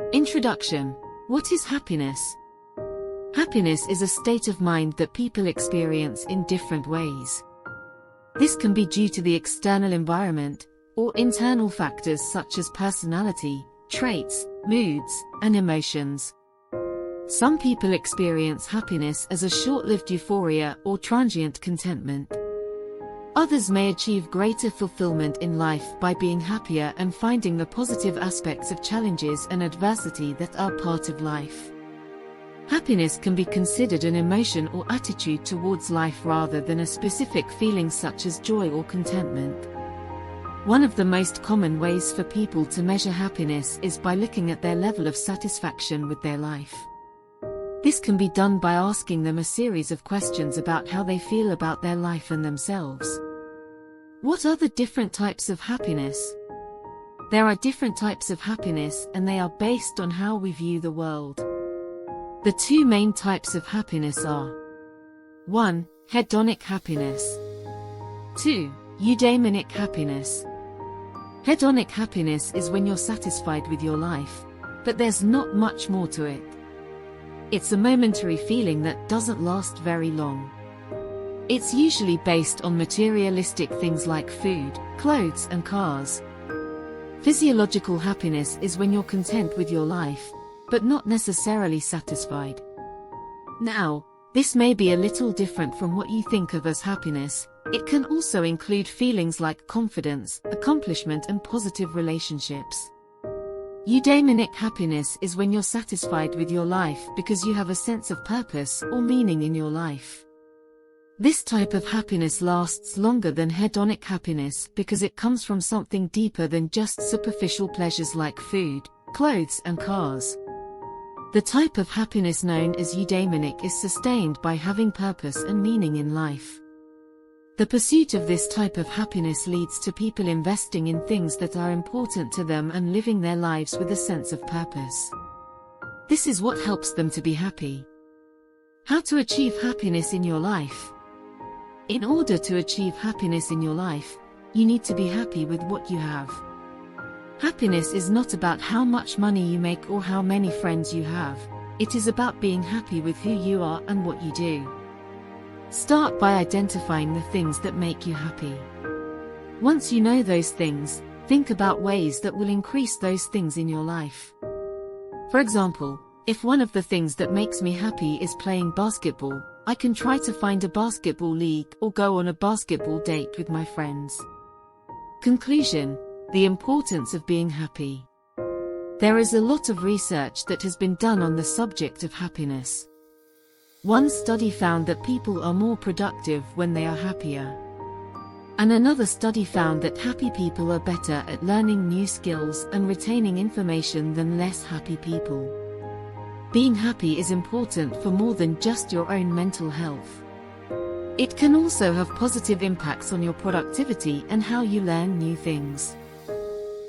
Introduction. What is happiness? Happiness is a state of mind that people experience in different ways. This can be due to the external environment, or internal factors such as personality, traits, moods, and emotions. Some people experience happiness as a short-lived euphoria or transient contentment. Others may achieve greater fulfillment in life by being happier and finding the positive aspects of challenges and adversity that are part of life. Happiness can be considered an emotion or attitude towards life rather than a specific feeling such as joy or contentment. One of the most common ways for people to measure happiness is by looking at their level of satisfaction with their life. This can be done by asking them a series of questions about how they feel about their life and themselves. What are the different types of happiness? There are different types of happiness, and they are based on how we view the world. The two main types of happiness are 1. Hedonic happiness. 2. Eudaimonic happiness. Hedonic happiness is when you're satisfied with your life, but there's not much more to it. It's a momentary feeling that doesn't last very long. It's usually based on materialistic things like food, clothes, and cars. Physiological happiness is when you're content with your life, but not necessarily satisfied. Now, this may be a little different from what you think of as happiness. It can also include feelings like confidence, accomplishment, and positive relationships. Eudaimonic happiness is when you're satisfied with your life because you have a sense of purpose or meaning in your life. This type of happiness lasts longer than hedonic happiness because it comes from something deeper than just superficial pleasures like food, clothes, and cars. The type of happiness known as eudaimonic is sustained by having purpose and meaning in life. The pursuit of this type of happiness leads to people investing in things that are important to them and living their lives with a sense of purpose. This is what helps them to be happy. How to achieve happiness in your life? In order to achieve happiness in your life, you need to be happy with what you have. Happiness is not about how much money you make or how many friends you have. It is about being happy with who you are and what you do. Start by identifying the things that make you happy. Once you know those things, think about ways that will increase those things in your life. For example, if one of the things that makes me happy is playing basketball, I can try to find a basketball league or go on a basketball date with my friends. Conclusion: the importance of being happy. There is a lot of research that has been done on the subject of happiness. One study found that people are more productive when they are happier. And another study found that happy people are better at learning new skills and retaining information than less happy people. Being happy is important for more than just your own mental health. It can also have positive impacts on your productivity and how you learn new things.